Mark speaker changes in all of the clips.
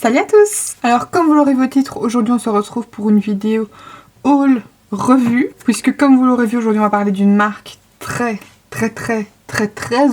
Speaker 1: Salut à tous! Alors comme vous l'aurez vu au titre, aujourd'hui on se retrouve pour une vidéo haul revue, puisque comme vous l'aurez vu aujourd'hui on va parler d'une marque très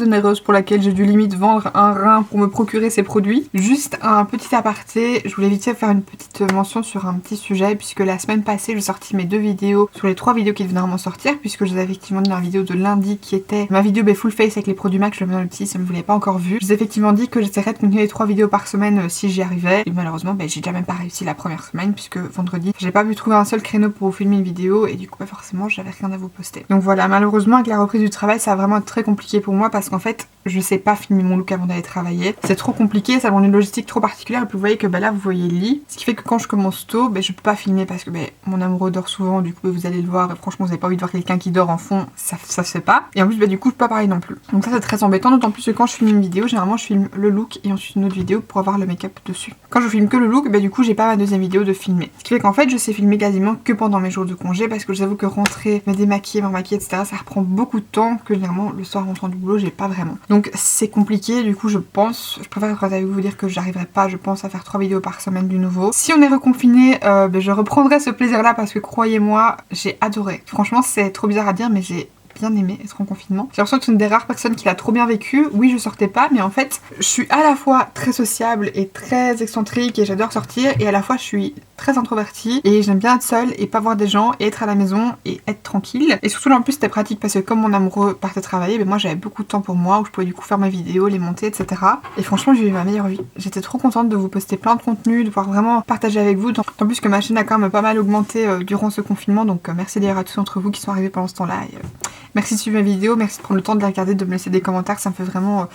Speaker 1: onéreuse pour laquelle j'ai dû limite vendre un rein pour me procurer ces produits. Juste un petit aparté, je voulais vite fait faire une petite mention sur un petit sujet, puisque la semaine passée j'ai sorti mes 2 vidéos sur les 3 vidéos qui devaient vraiment sortir, puisque je vous avais effectivement dit dans la vidéo de lundi qui était ma vidéo full face avec les produits MAC, je le mets dans le petit si vous ne l'avez pas encore vu. Je vous ai effectivement dit que j'essaierais de continuer les 3 vidéos par semaine si j'y arrivais, et malheureusement j'ai déjà même pas réussi la première semaine, puisque vendredi j'ai pas pu trouver un seul créneau pour vous filmer une vidéo, et du coup forcément j'avais rien à vous poster. Donc voilà, malheureusement avec la reprise du travail ça va vraiment être très compliqué pour moi, parce qu'en fait je sais pas filmer mon look avant d'aller travailler, c'est trop compliqué, ça demande une logistique trop particulière. Et puis vous voyez que là vous voyez le lit, ce qui fait que quand je commence tôt je peux pas filmer parce que mon amoureux dort souvent, du coup vous allez le voir, et franchement vous avez pas envie de voir quelqu'un qui dort en fond, ça se fait pas, et en plus du coup je peux pas parler non plus, donc ça c'est très embêtant, d'autant plus que quand je filme une vidéo généralement je filme le look et ensuite une autre vidéo pour avoir le make-up dessus. Quand je filme que le look du coup j'ai pas ma deuxième vidéo de filmer, ce qui fait qu'en fait je sais filmer quasiment que pendant mes jours de congé, parce que j'avoue que rentrer, me démaquiller, m'emmaquiller etc ça reprend beaucoup de temps que généralement le soir rentrant du boulot j'ai pas vraiment, donc c'est compliqué. Du coup je préfère être avec vous dire que j'arriverai pas, je pense, à faire 3 vidéos par semaine du nouveau. Si on est reconfiné, je reprendrai ce plaisir là, parce que croyez-moi j'ai adoré, franchement c'est trop bizarre à dire mais j'ai bien aimé être en confinement. J'ai l'impression que c'est une des rares personnes qui l'a trop bien vécu. Oui, je sortais pas, mais en fait je suis à la fois très sociable et très excentrique et j'adore sortir, et à la fois je suis très introvertie et j'aime bien être seule et pas voir des gens et être à la maison et être tranquille. Et surtout en plus c'était pratique parce que comme mon amoureux partait travailler, moi j'avais beaucoup de temps pour moi où je pouvais du coup faire mes vidéos, les monter, etc. Et franchement j'ai eu ma meilleure vie. J'étais trop contente de vous poster plein de contenu, de pouvoir vraiment partager avec vous. En plus que ma chaîne a quand même pas mal augmenté durant ce confinement, donc merci d'ailleurs à tous d'entre vous qui sont arrivés pendant ce temps-là. Merci de suivre mes vidéos, merci de prendre le temps de les regarder, de me laisser des commentaires, ça me fait vraiment...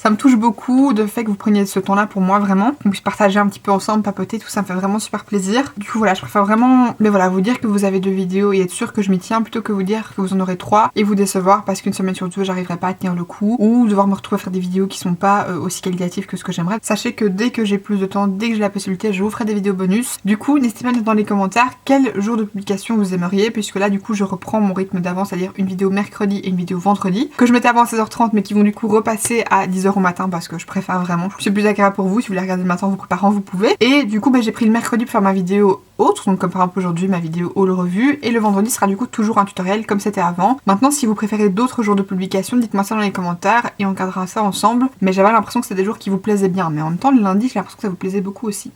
Speaker 1: Ça me touche beaucoup de fait que vous preniez ce temps là pour moi, vraiment, qu'on puisse partager un petit peu ensemble, papoter, tout ça me fait vraiment super plaisir. Du coup voilà, je préfère vraiment vous dire que vous avez 2 vidéos et être sûr que je m'y tiens, plutôt que vous dire que vous en aurez 3 et vous décevoir parce qu'une semaine sur 2 j'arriverai pas à tenir le coup, ou devoir me retrouver à faire des vidéos qui sont pas aussi qualitatives que ce que j'aimerais. Sachez que dès que j'ai plus de temps, dès que j'ai la possibilité, je vous ferai des vidéos bonus. Du coup n'hésitez pas à dire dans les commentaires quel jour de publication vous aimeriez, puisque là du coup je reprends mon rythme d'avant, c'est-à-dire une vidéo mercredi et une vidéo vendredi, que je mettais avant à 16h30 mais qui vont du coup repasser à 10h au matin parce que je préfère vraiment, c'est plus agréable pour vous. Si vous voulez regarder le matin en vous préparant, vous pouvez. Et du coup j'ai pris le mercredi pour faire ma vidéo autre, donc comme par exemple aujourd'hui ma vidéo haul revue, et le vendredi sera du coup toujours un tutoriel comme c'était avant. Maintenant si vous préférez d'autres jours de publication, dites-moi ça dans les commentaires et on regardera ça ensemble, mais j'avais l'impression que c'était des jours qui vous plaisaient bien, mais en même temps le lundi j'ai l'impression que ça vous plaisait beaucoup aussi.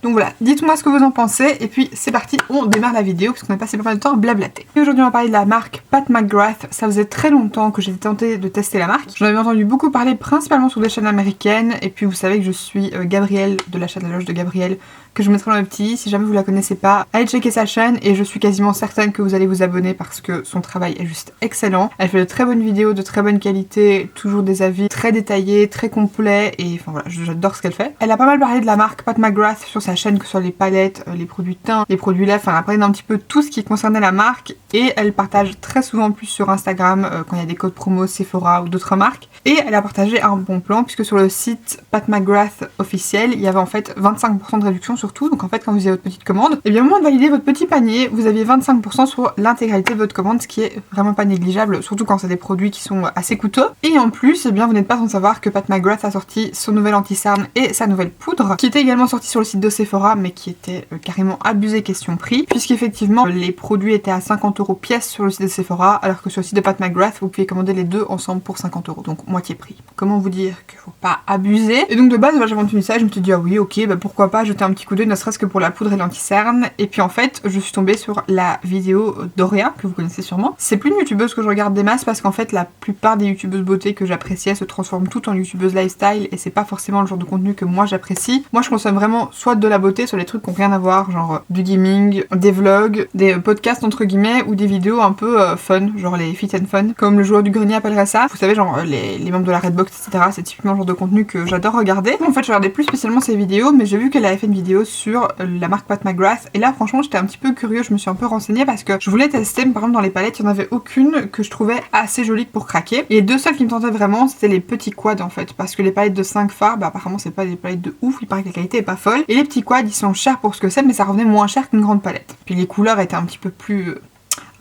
Speaker 1: Donc voilà, dites-moi ce que vous en pensez, et puis c'est parti, on démarre la vidéo, parce qu'on a passé pas mal de temps à blablater. Et aujourd'hui on va parler de la marque Pat McGrath. Ça faisait très longtemps que j'étais tentée de tester la marque. J'en avais entendu beaucoup parler, principalement sur des chaînes américaines, et puis vous savez que je suis Gabrielle de la chaîne La Loge de Gabrielle, que je mettrai dans le petit. Si jamais vous la connaissez pas, allez checker sa chaîne, et je suis quasiment certaine que vous allez vous abonner parce que son travail est juste excellent. Elle fait de très bonnes vidéos, de très bonne qualité, toujours des avis très détaillés, très complets, et enfin voilà, j'adore ce qu'elle fait. Elle a pas mal parlé de la marque Pat McGrath sur sa chaîne, que ce soit les palettes, les produits teint, les produits lèvres, enfin elle a parlé d'un petit peu tout ce qui concernait la marque, et elle partage très souvent plus sur Instagram quand il y a des codes promo Sephora ou d'autres marques. Et elle a partagé un bon plan, puisque sur le site Pat McGrath officiel, il y avait en fait 25% de réduction sur tout. Donc en fait quand vous avez votre petite commande, et bien au moment de valider votre petit panier, vous aviez 25% sur l'intégralité de votre commande, ce qui est vraiment pas négligeable, surtout quand c'est des produits qui sont assez coûteux. Et en plus, vous n'êtes pas sans savoir que Pat McGrath a sorti son nouvel anti-cerne et sa nouvelle poudre, qui était également sortie sur le site de Sephora, mais qui était carrément abusé question prix, puisqu'effectivement les produits étaient à 50 € pièce sur le site de Sephora, alors que sur le site de Pat McGrath vous pouvez commander les deux ensemble pour 50 €, donc moitié prix. Comment vous dire qu'il faut pas abuser. Et donc de base j'avais entendu ça, je me suis dit ah oui ok, pourquoi pas jeter un petit coup d'œil, ne serait-ce que pour la poudre et l'anti-cerne. Et puis en fait je suis tombée sur la vidéo d'Oria, que vous connaissez sûrement. C'est plus une youtubeuse que je regarde des masses, parce qu'en fait la plupart des youtubeuses beauté que j'appréciais se transforment toutes en youtubeuses lifestyle, et c'est pas forcément le genre de contenu que moi j'apprécie. Moi je consomme vraiment soit de la beauté, soit des trucs qui n'ont rien à voir, genre du gaming, des vlogs, des podcasts entre guillemets, ou des vidéos un peu fun, genre les fit and fun, comme le joueur du grenier appellerait ça. Vous savez, genre les membres de la Redbox, etc. C'est typiquement le genre de contenu que j'adore regarder. En fait je regardais plus spécialement ces vidéos, mais j'ai vu qu'elle avait fait une vidéo sur la marque Pat McGrath, et là franchement j'étais un petit peu curieux, je me suis un peu renseignée parce que je voulais tester, mais par exemple dans les palettes il n'y en avait aucune que je trouvais assez jolie pour craquer. Et les deux seules qui me tentaient vraiment c'était les petits quads en fait, parce que les palettes de 5 fards, apparemment c'est pas des palettes de ouf, il paraît que la qualité est pas folle, et les petits quads ils sont chers pour ce que c'est, mais ça revenait moins cher qu'une grande palette. Puis les couleurs étaient un petit peu plus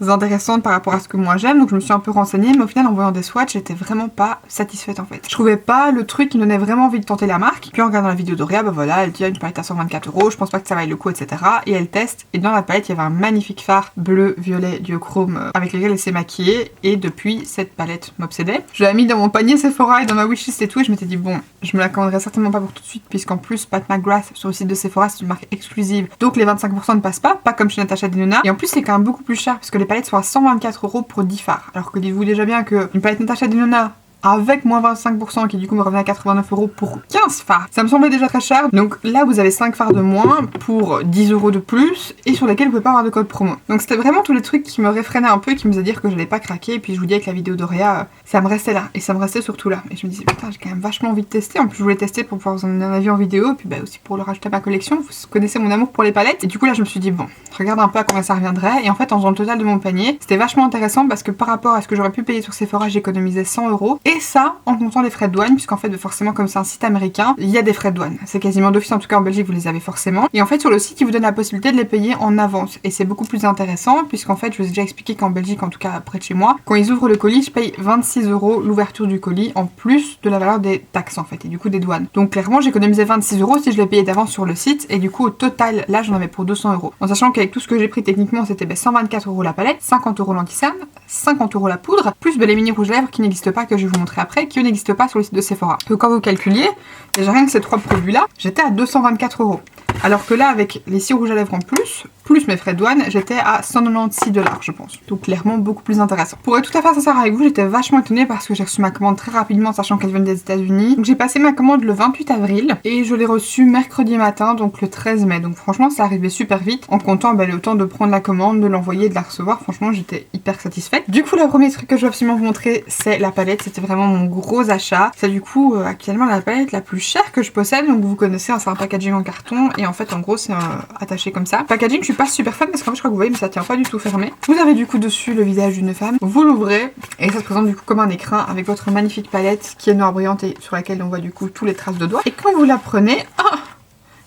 Speaker 1: intéressantes par rapport à ce que moi j'aime, donc je me suis un peu renseignée, mais au final en voyant des swatchs, j'étais vraiment pas satisfaite en fait. Je trouvais pas le truc qui me donnait vraiment envie de tenter la marque. Puis en regardant la vidéo d'Auréa, bah voilà, elle dit une palette à 124 €, je pense pas que ça vaille le coup, etc. Et elle teste, et dans la palette, il y avait un magnifique fard bleu, violet, duochrome avec lequel elle s'est maquillée, et depuis, cette palette m'obsédait. Je l'ai mis dans mon panier Sephora et dans ma wishlist et tout, et je m'étais dit bon, je me la commanderai certainement pas pour tout de suite, puisqu'en plus, Pat McGrath sur le site de Sephora, c'est une marque exclusive, donc les 25% ne passent pas comme chez Natasha Denona. Et en plus, c'est quand même beaucoup plus cher, parce que les palettes sont à 124 € pour 10 fards. Alors que dites-vous déjà bien qu'une palette Natasha Denona avec moins 25% qui du coup me revenait à 89 € pour 15 fards. Ça me semblait déjà très cher. Donc là vous avez 5 fards de moins pour 10 € de plus et sur lesquels vous pouvez pas avoir de code promo. Donc c'était vraiment tous les trucs qui me réfrénaient un peu et qui me faisaient dire que j'allais pas craquer. Et puis je vous dis avec la vidéo d'Auréa, ça me restait là et ça me restait surtout là. Et je me disais putain, j'ai quand même vachement envie de tester. En plus je voulais tester pour pouvoir vous en donner un avis en vidéo et puis bah aussi pour le rajouter à ma collection. Vous connaissez mon amour pour les palettes. Et du coup là je me suis dit bon, regarde un peu à combien ça reviendrait. Et en fait en faisant le total de mon panier, c'était vachement intéressant parce que par rapport à ce que j'aurais pu payer sur Sephora, j'économisais 100 € et ça en comptant les frais de douane, puisqu'en fait forcément comme c'est un site américain, il y a des frais de douane. C'est quasiment d'office, en tout cas en Belgique vous les avez forcément. Et en fait sur le site il vous donne la possibilité de les payer en avance. Et c'est beaucoup plus intéressant puisqu'en fait je vous ai déjà expliqué qu'en Belgique, en tout cas près de chez moi, quand ils ouvrent le colis, je paye 26 € l'ouverture du colis en plus de la valeur des taxes en fait et du coup des douanes. Donc clairement j'économisais 26 € si je les payais d'avance sur le site et du coup au total là j'en avais pour 200 €. En sachant qu'avec tout ce que j'ai pris techniquement c'était 124 € la palette, 50 € l'anti-cerne, 50 € la poudre, plus les mini rouges lèvres qui n'existent pas, que je vais vous montrer après, qui n'existent pas sur le site de Sephora. Donc quand vous calculiez, déjà rien que ces 3 produits là, j'étais à 224 €. Alors que là, avec les 6 rouges à lèvres en plus mes frais de douane, j'étais à 196 $, je pense. Donc clairement beaucoup plus intéressant. Pour être tout à fait sincère avec vous, j'étais vachement étonnée parce que j'ai reçu ma commande très rapidement, sachant qu'elle vient des États-Unis. Donc j'ai passé ma commande le 28 avril et je l'ai reçue mercredi matin, donc le 13 mai. Donc franchement, ça arrivait super vite en comptant le temps de prendre la commande, de l'envoyer, de la recevoir. Franchement, j'étais hyper satisfaite. Du coup, le premier truc que je veux absolument vous montrer, c'est la palette. C'était vraiment mon gros achat. C'est du coup actuellement la palette la plus chère que je possède. Donc vous connaissez, hein, c'est un packaging en carton et en fait en gros c'est attaché comme ça. Packaging, je suis pas super fan parce qu'en fait je crois que vous voyez mais ça tient pas du tout fermé. Vous avez du coup dessus le visage d'une femme, vous l'ouvrez et ça se présente du coup comme un écrin avec votre magnifique palette qui est noire brillante et sur laquelle on voit du coup tous les traces de doigts. Et quand vous la prenez, oh,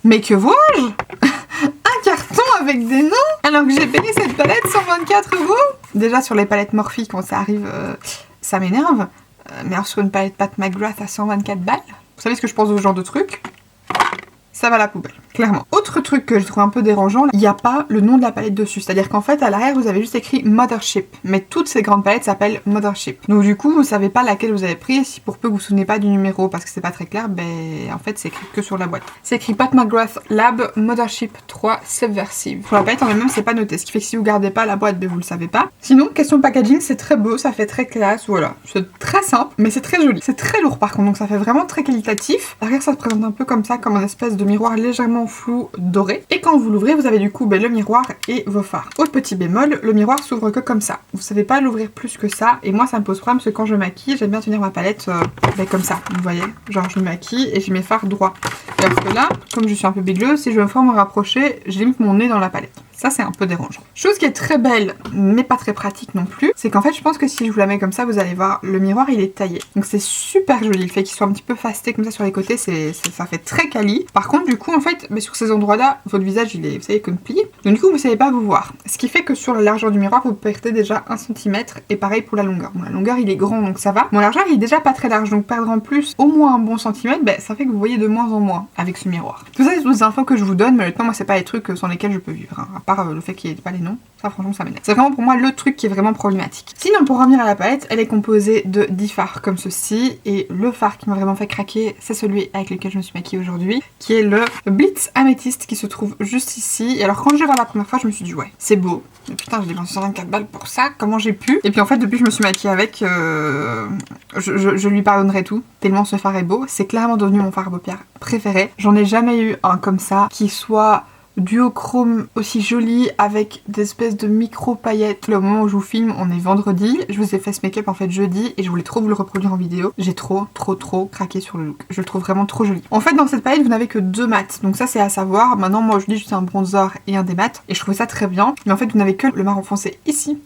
Speaker 1: mais que vois-je? Un carton avec des noms alors que j'ai payé cette palette 124 €. Déjà sur les palettes Morphe quand ça arrive ça m'énerve. Mais alors sur une palette Pat McGrath à 124 balles, vous savez ce que je pense de ce genre de truc? Ça va à la poubelle, clairement. Autre truc que je trouve un peu dérangeant, il n'y a pas le nom de la palette dessus. C'est-à-dire qu'en fait, à l'arrière, vous avez juste écrit Mothership. Mais toutes ces grandes palettes s'appellent Mothership. Donc du coup, vous savez pas laquelle vous avez pris. Si pour peu que vous vous souvenez pas du numéro, parce que c'est pas très clair, ben en fait, c'est écrit que sur la boîte. C'est écrit Pat McGrath Lab Mothership 3 Subversive. Pour la palette en elle-même, c'est pas noté. Ce qui fait que si vous gardez pas la boîte, ben vous le savez pas. Sinon, question packaging, c'est très beau, ça fait très classe, voilà. C'est très simple, mais c'est très joli. C'est très lourd par contre, donc ça fait vraiment très qualitatif. Derrière, ça se présente un peu comme ça, comme une espèce de miroir légèrement flou doré. Et quand vous l'ouvrez, vous avez du coup le miroir et vos fards. Autre petit bémol, le miroir s'ouvre que comme ça. Vous savez pas l'ouvrir plus que ça. Et moi, ça me pose problème parce que quand je maquille, j'aime bien tenir ma palette comme ça. Vous voyez, genre je me maquille et j'ai mes fards droits. Alors que là, comme je suis un peu bigleuse, si je veux me rapprocher, je limite mon nez dans la palette. Ça, c'est un peu dérangeant. Chose qui est très belle, mais pas très pratique non plus, c'est qu'en fait, je pense que si je vous la mets comme ça, vous allez voir, le miroir, il est taillé. Donc c'est super joli. Le fait qu'il soit un petit peu fasté comme ça sur les côtés, ça fait très quali. Par contre, du coup, en fait, mais sur ces endroits-là, votre visage, il est, vous savez, comme plié. Donc du coup, vous savez pas vous voir. Ce qui fait que sur la largeur du miroir, vous perdez déjà 1 cm. Et pareil pour la longueur. Bon, la longueur, il est grand, donc ça va. Mon largeur, il est déjà pas très large. Donc perdre en plus au moins un bon centimètre, ben, ça fait que vous voyez de moins en moins avec ce miroir. Tout ça, c'est toutes les infos que je vous donne, mais honnêtement, moi, c'est pas les trucs sans lesquels je peux vivre. Hein. À part le fait qu'il y ait pas les noms. Ça franchement ça m'énerve. C'est vraiment pour moi le truc qui est vraiment problématique. Sinon pour revenir à la palette, elle est composée de 10 fards comme ceci. Et le fard qui m'a vraiment fait craquer, c'est celui avec lequel je me suis maquillée aujourd'hui, qui est le Blitz Amethyst qui se trouve juste ici. Et alors quand j'ai vu la première fois, je me suis dit ouais, c'est beau. Mais putain, j'ai dépensé 124 balles pour ça, comment j'ai pu? Et puis en fait depuis que je me suis maquillée avec, je lui pardonnerai tout, tellement ce fard est beau. C'est clairement devenu mon fard à paupières préféré. J'en ai jamais eu un comme ça qui soit duochrome aussi joli avec des espèces de micro paillettes. Le moment où je vous filme, on est vendredi. Je vous ai fait ce make-up en fait jeudi et je voulais trop vous le reproduire en vidéo. J'ai trop craqué sur le look. Je le trouve vraiment trop joli. En fait, dans cette palette, vous n'avez que 2 mats. Donc ça, c'est à savoir. Maintenant, moi, je dis juste un bronzer et un démat. Et je trouvais ça très bien. Mais en fait, vous n'avez que le marron foncé ici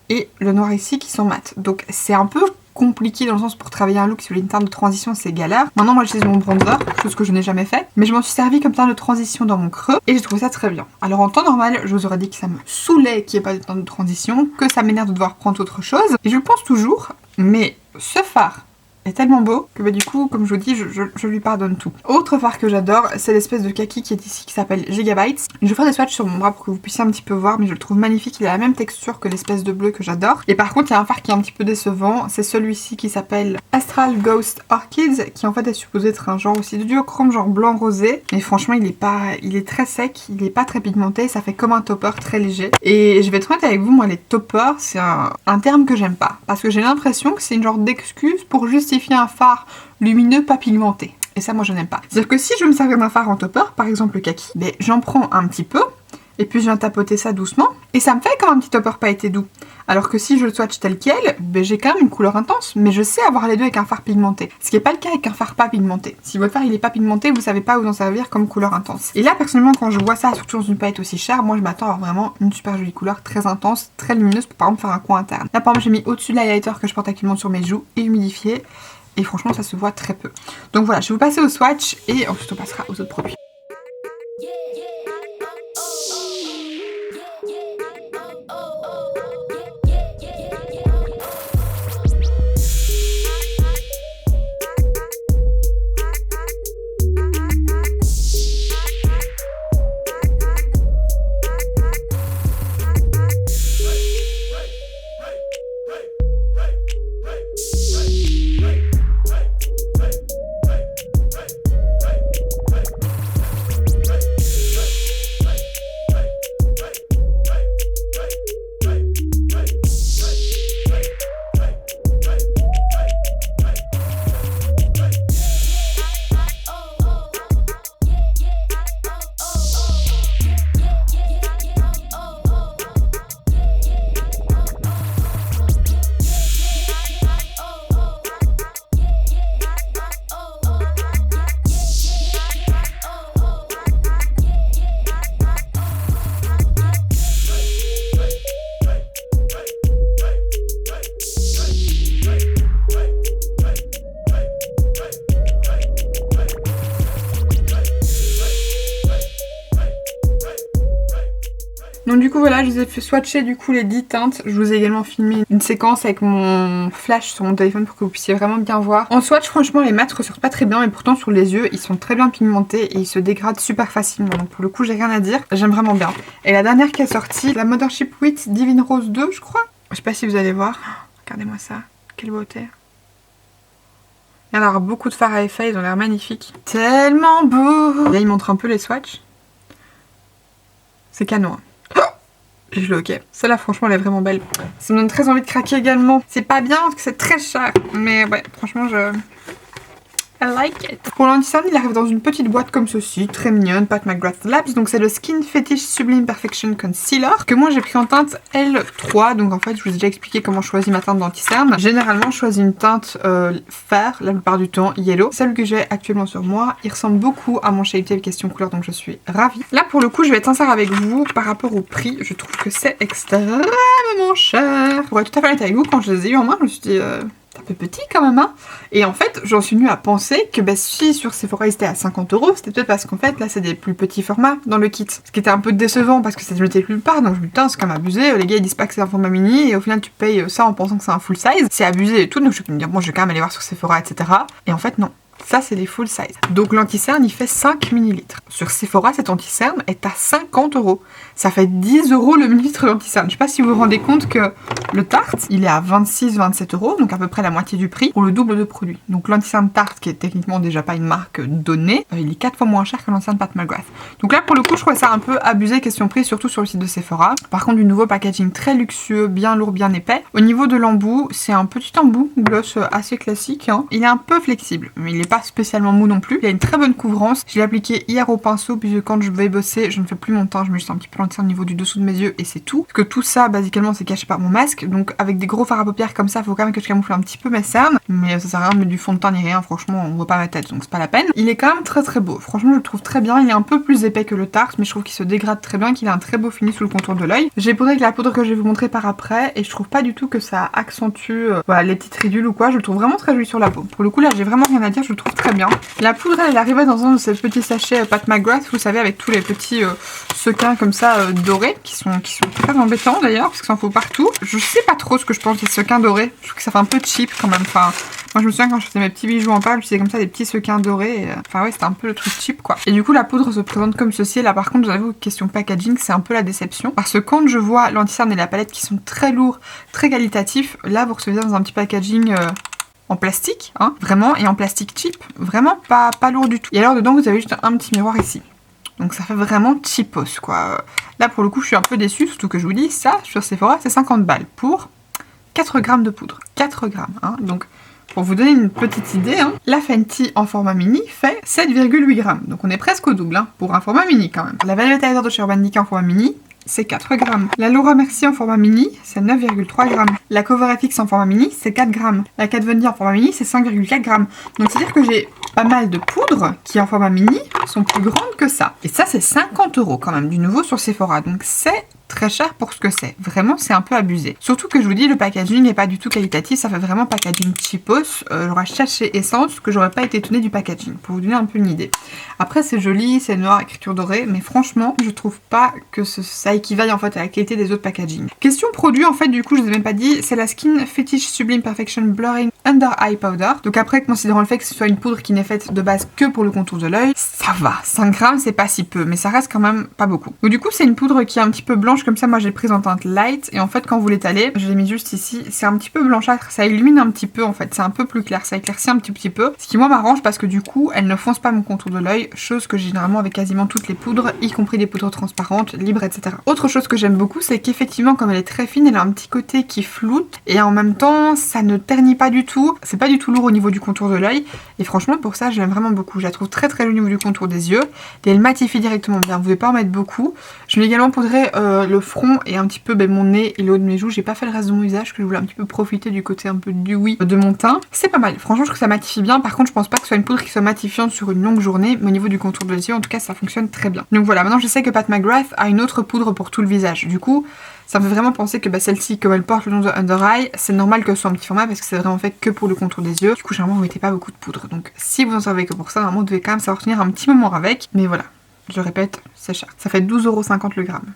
Speaker 1: et le noir ici qui sont mat. Donc c'est un peu compliqué dans le sens pour travailler un look, si vous voulez une teinte de transition c'est galère. Maintenant moi j'utilise mon bronzer, chose que je n'ai jamais fait, mais je m'en suis servi comme teinte de transition dans mon creux et j'ai trouvé ça très bien. Alors en temps normal je vous aurais dit que ça me saoulait qu'il n'y ait pas de teinte de transition, que ça m'énerve de devoir prendre autre chose, et je le pense toujours, mais ce fard est tellement beau que du coup, comme je vous dis, je lui pardonne tout. Autre fard que j'adore, c'est l'espèce de kaki qui est ici, qui s'appelle Gigabytes. Je vais faire des swatchs sur mon bras pour que vous puissiez un petit peu voir, mais je le trouve magnifique. Il a la même texture que l'espèce de bleu que j'adore. Et par contre, il y a un fard qui est un petit peu décevant. C'est celui-ci qui s'appelle Astral Ghost Orchids, qui en fait est supposé être un genre aussi de duochrome, genre blanc rosé. Mais franchement, il est très sec, il est pas très pigmenté, ça fait comme un topper très léger. Et je vais être honnête avec vous, moi les toppers, c'est un terme que j'aime pas. Parce que j'ai l'impression que c'est une genre d'excuse pour justifier un fard lumineux pas pigmenté. Et ça moi je n'aime pas. C'est-à-dire que si je veux me servir d'un fard en topper, par exemple le kaki, ben, j'en prends un petit peu, et puis je viens tapoter ça doucement, et ça me fait comme un petit topper pailleté doux. Alors que si je le swatch tel quel, ben, j'ai quand même une couleur intense, mais je sais avoir les deux avec un fard pigmenté. Ce qui n'est pas le cas avec un fard pas pigmenté. Si votre fard il est pas pigmenté, vous savez pas vous en servir comme couleur intense. Et là personnellement quand je vois ça, surtout dans une palette aussi chère, moi je m'attends à avoir vraiment une super jolie couleur très intense, très lumineuse pour par exemple faire un coin interne. Là par exemple j'ai mis au-dessus de l'highlighter que je porte actuellement sur mes joues et humidifié. Et franchement ça se voit très peu. Donc voilà, je vais vous passer au swatch et ensuite on passera aux autres produits. Donc du coup voilà, je vous ai fait swatcher du coup les 10 teintes. Je vous ai également filmé une séquence avec mon flash sur mon téléphone pour que vous puissiez vraiment bien voir. En swatch franchement les mats ressortent pas très bien, mais pourtant sur les yeux ils sont très bien pigmentés et ils se dégradent super facilement. Donc pour le coup j'ai rien à dire, j'aime vraiment bien. Et la dernière qui est sortie, la Mothership Wit Divine Rose 2 je crois. Je sais pas si vous allez voir. Regardez-moi ça, quelle beauté. Il y en a beaucoup de fards à effet, ils ont l'air magnifiques. Tellement beau. Là il montre un peu les swatchs. C'est canon. Je l'ai ok. Celle-là, franchement, elle est vraiment belle. Ça me donne très envie de craquer également. C'est pas bien parce que c'est très cher. Mais ouais, franchement, I like it. Pour l'anti-cerne, il arrive dans une petite boîte comme ceci, très mignonne, Pat McGrath Labs. Donc c'est le Skin Fetish Sublime Perfection Concealer que moi j'ai pris en teinte L3. Donc en fait, je vous ai déjà expliqué comment je choisis ma teinte d'anti-cerne. Généralement, je choisis une teinte fer, la plupart du temps yellow. Celle que j'ai actuellement sur moi, il ressemble beaucoup à mon Shape Tape question couleur, donc je suis ravie. Là, pour le coup, je vais être sincère avec vous par rapport au prix. Je trouve que c'est extrêmement cher. Pour être tout à fait honnête avec vous, quand je les ai eu en main, je me suis dit... c'est un peu petit quand même, hein. Et en fait, j'en suis venue à penser que bah, si sur Sephora ils étaient à 50 €, c'était peut-être parce qu'en fait là c'est des plus petits formats dans le kit. Ce qui était un peu décevant parce que ça n'était plus part, donc je me dis putain c'est quand même abusé, les gars ils disent pas que c'est un format mini et au final tu payes ça en pensant que c'est un full size. C'est abusé et tout, donc je peux me dire bon je vais quand même aller voir sur Sephora etc. Et en fait non. Ça c'est les full size. Donc l'anti-cerne il fait 5 ml. Sur Sephora cet anti-cerne est à 50 €. Ça fait 10 € le millilitre d'anti-cerne. Je sais pas si vous vous rendez compte que le Tarte il est à 26-27 €, donc à peu près la moitié du prix pour le double de produit. Donc l'anti-cerne Tarte qui est techniquement déjà pas une marque donnée, il est 4 fois moins cher que l'anti-cerne Pat McGrath. Donc là pour le coup je trouvais ça un peu abusé question prix, surtout sur le site de Sephora. Par contre du nouveau packaging très luxueux, bien lourd, bien épais. Au niveau de l'embout, c'est un petit embout gloss assez classique, hein. Il est un peu flexible, mais il est pas spécialement mou non plus. Il a une très bonne couvrance. Je l'ai appliqué hier au pinceau puisque quand je vais bosser, je ne fais plus mon teint, je mets juste un petit peu l'entier au niveau du dessous de mes yeux et c'est tout. Parce que tout ça, basiquement, c'est caché par mon masque. Donc avec des gros fards à paupières comme ça, il faut quand même que je camoufle un petit peu mes cernes. Mais ça sert à rien de mettre du fond de teint ni rien, franchement, on voit pas ma tête, donc c'est pas la peine. Il est quand même très très beau. Franchement, je le trouve très bien. Il est un peu plus épais que le Tarte, mais je trouve qu'il se dégrade très bien, qu'il a un très beau fini sous le contour de l'œil. J'ai poudré avec la poudre que je vais vous montrer par après et je trouve pas du tout que ça accentue voilà, les petites ridules ou quoi. Je le trouve vraiment très joli sur la peau. Pour le coup, là, j'ai vraiment rien à dire, je le trouve très bien. La poudre, elle arrivait dans un de ces petits sachets Pat McGrath, vous savez, avec tous les petits sequins comme ça dorés, qui sont très embêtants d'ailleurs, parce que ça en faut partout. Je sais pas trop ce que je pense des sequins dorés. Je trouve que ça fait un peu cheap quand même. Enfin, moi je me souviens quand je faisais mes petits bijoux en perles, j'utilisais comme ça des petits sequins dorés. Enfin ouais, c'était un peu le truc cheap quoi. Et du coup la poudre se présente comme ceci. Et là par contre j'avoue, question packaging, c'est un peu la déception. Parce que quand je vois l'anti-cerne et la palette qui sont très lourds, très qualitatifs, là vous recevez dans un petit packaging en plastique, hein, vraiment, et en plastique cheap. Vraiment pas lourd du tout. Et alors dedans vous avez juste un petit miroir ici. Donc ça fait vraiment cheapos quoi. Là pour le coup je suis un peu déçue, surtout que je vous dis ça sur Sephora c'est 50 balles pour 4 grammes de poudre. 4 grammes, hein. Donc pour vous donner une petite idée, hein, la Fenty en format mini fait 7,8 grammes. Donc on est presque au double, hein, pour un format mini quand même. La Velvet Eyeliner de chez Urban Decay en format mini, c'est 4 grammes. La Laura Mercier en format mini, c'est 9,3 grammes. La Cover FX en format mini, c'est 4 grammes. La Kat Von D en format mini, c'est 5,4 grammes. Donc c'est-à-dire que j'ai pas mal de poudres qui en format mini sont plus grandes que ça. Et ça c'est 50 € quand même du nouveau sur Sephora. Donc c'est très cher pour ce que c'est. Vraiment, c'est un peu abusé. Surtout que je vous dis, le packaging n'est pas du tout qualitatif. Ça fait vraiment packaging cheapos. J'aurais acheté chez Essence que j'aurais pas été étonnée du packaging. Pour vous donner un peu une idée. Après, c'est joli, c'est noir, écriture dorée. Mais franchement, je trouve pas que ça équivaille en fait à la qualité des autres packaging. Question produit, en fait, du coup, je vous ai même pas dit. C'est la Skin Fetish Sublime Perfection Blurring Under Eye Powder. Donc après, considérant le fait que ce soit une poudre qui n'est faite de base que pour le contour de l'œil, ça va. 5 grammes, c'est pas si peu. Mais ça reste quand même pas beaucoup. Donc du coup, c'est une poudre qui est un petit peu blanche comme ça. Moi, j'ai prise en teinte light. Et en fait, quand vous l'étalez, je l'ai mis juste ici. C'est un petit peu blanchâtre. Ça illumine un petit peu en fait. C'est un peu plus clair. Ça éclaircit un petit peu. Ce qui moi m'arrange parce que du coup, elle ne fonce pas mon contour de l'œil. Chose que j'ai généralement avec quasiment toutes les poudres, y compris des poudres transparentes, libres, etc. Autre chose que j'aime beaucoup, c'est qu'effectivement, comme elle est très fine, elle a un petit côté qui floute. Et en même temps, ça ne ternit pas du tout. C'est pas du tout lourd au niveau du contour de l'œil. Et franchement, pour ça, je l'aime vraiment beaucoup. Je la trouve très très jolie au niveau du contour des yeux. Et elle matifie directement bien. Vous ne pouvez pas en mettre beaucoup. Je vais également poudrer le front et un petit peu mon nez et le haut de mes joues. J'ai pas fait le reste de mon visage, que je voulais un petit peu profiter du côté un peu dewy de mon teint. C'est pas mal. Franchement, je trouve que ça matifie bien. Par contre, je pense pas que ce soit une poudre qui soit matifiante sur une longue journée. Mais au niveau du contour des yeux, en tout cas, ça fonctionne très bien. Donc voilà, maintenant je sais que Pat McGrath a une autre poudre pour tout le visage. Du coup, ça me fait vraiment penser que celle-ci, comme elle porte le nom de Under Eye, c'est normal que ce soit un petit format parce que c'est vraiment fait que pour le contour des yeux. Du coup, généralement, vous mettez pas beaucoup de poudre. Donc si vous en servez que pour ça, normalement, vous devez quand même savoir tenir un petit moment avec. Mais voilà, je répète, c'est cher. Ça fait 12,50 € le gramme.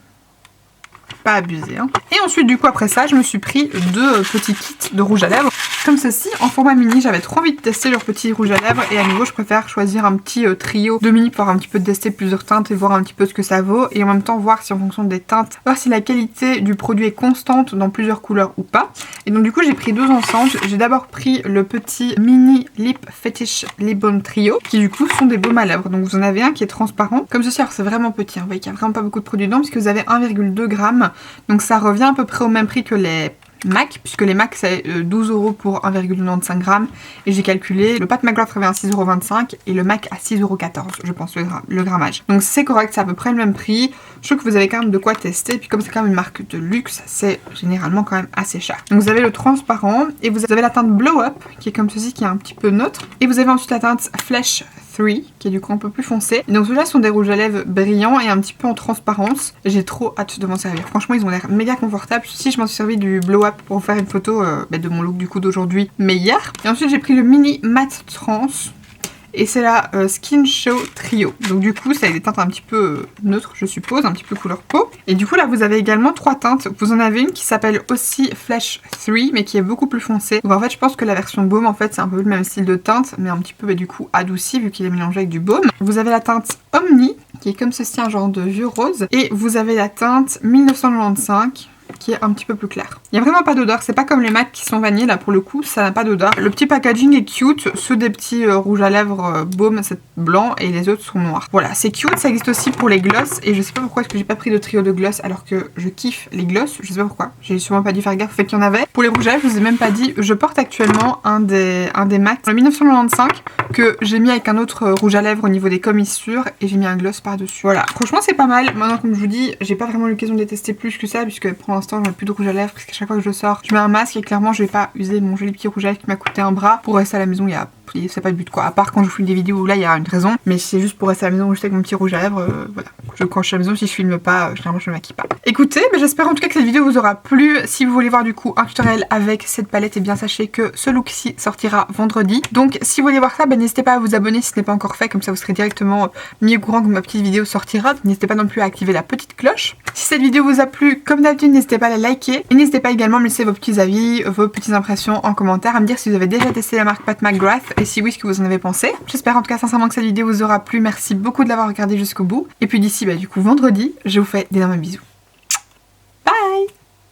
Speaker 1: Pas abusé, hein. Et ensuite, du coup, après ça, je me suis pris 2 petits kits de rouge à lèvres. Comme ceci, en format mini, j'avais trop envie de tester leur petit rouge à lèvres. Et à nouveau, je préfère choisir un petit trio de mini pour avoir un petit peu tester plusieurs teintes et voir un petit peu ce que ça vaut. Et en même temps, voir si en fonction des teintes, voir si la qualité du produit est constante dans plusieurs couleurs ou pas. Et donc, du coup, j'ai pris 2 ensemble. J'ai d'abord pris le petit mini Lip Fetish Lip Balm Trio, qui du coup sont des baumes à lèvres. Donc, vous en avez un qui est transparent. Comme ceci, alors c'est vraiment petit, hein. Vous voyez qu'il n'y a vraiment pas beaucoup de produits dedans, puisque vous avez 1,2 g. Donc ça revient à peu près au même prix que les MAC, puisque les MAC c'est 12 € pour 1,95 g. Et j'ai calculé, le Pat McGrath revient à 6,25 € et le MAC à 6,14 €, je pense, le grammage. Donc c'est correct, c'est à peu près le même prix. Je trouve que vous avez quand même de quoi tester. Et puis comme c'est quand même une marque de luxe, c'est généralement quand même assez cher. Donc vous avez le transparent et vous avez la teinte Blow Up, qui est comme ceci, qui est un petit peu neutre. Et vous avez ensuite la teinte Flesh 3, qui est du coup un peu plus foncé. Et donc ceux-là sont des rouges à lèvres brillants et un petit peu en transparence. J'ai trop hâte de m'en servir. Franchement, ils ont l'air méga confortables. Si je m'en suis servi du Blow Up pour faire une photo de mon look du coup d'aujourd'hui, mais hier. Et ensuite j'ai pris le mini Matte Trans. Et c'est la Skin Show Trio. Donc du coup, ça a des teintes un petit peu neutres, je suppose, un petit peu couleur peau. Et du coup, là, vous avez également 3 teintes. Vous en avez une qui s'appelle aussi Flash 3, mais qui est beaucoup plus foncée. Donc en fait, je pense que la version baume, en fait, c'est un peu le même style de teinte, mais un petit peu, du coup, adouci, vu qu'il est mélangé avec du baume. Vous avez la teinte Omni, qui est comme ceci, un genre de vieux rose. Et vous avez la teinte 1995, qui est un petit peu plus clair. Il n'y a vraiment pas d'odeur, c'est pas comme les MAC qui sont vanille là pour le coup, ça n'a pas d'odeur. Le petit packaging est cute, ceux des petits rouges à lèvres baume c'est blanc et les autres sont noirs. Voilà, c'est cute, ça existe aussi pour les gloss et je sais pas pourquoi est-ce que j'ai pas pris de trio de gloss alors que je kiffe les gloss, je sais pas pourquoi, j'ai sûrement pas dû faire gaffe au fait qu'il y en avait. Pour les rouges à lèvres, je vous ai même pas dit, je porte actuellement un des MAC, le 1995 que j'ai mis avec un autre rouge à lèvres au niveau des commissures et j'ai mis un gloss par dessus. Voilà, franchement c'est pas mal. Maintenant comme je vous dis, j'ai pas vraiment l'occasion de les tester plus que ça puisque pour l'instant j'en ai plus de rouge à lèvres parce qu'à chaque fois que je sors, je mets un masque et clairement je vais pas user mon joli petit rouge à lèvres qui m'a coûté un bras pour rester à la maison. C'est pas le but quoi, à part quand je filme des vidéos où là il y a une raison, mais c'est juste pour rester à la maison juste avec mon petit rouge à lèvres, voilà. Quand je suis à la maison, si je filme pas, généralement je me maquille pas. Écoutez, j'espère en tout cas que cette vidéo vous aura plu. Si vous voulez voir du coup un tutoriel avec cette palette, et bien sachez que ce look-ci sortira vendredi. Donc si vous voulez voir ça, n'hésitez pas à vous abonner si ce n'est pas encore fait, comme ça vous serez directement mis au courant que ma petite vidéo sortira. N'hésitez pas non plus à activer la petite cloche. Si cette vidéo vous a plu, comme d'habitude, n'hésitez pas à la liker. Et n'hésitez pas également à me laisser vos petits avis, vos petites impressions en commentaire, à me dire si vous avez déjà testé la marque Pat McGrath et si oui, ce que vous en avez pensé. J'espère en tout cas sincèrement que cette vidéo vous aura plu. Merci beaucoup de l'avoir regardé jusqu'au bout. Et puis d'ici du coup vendredi, je vous fais d'énormes bisous.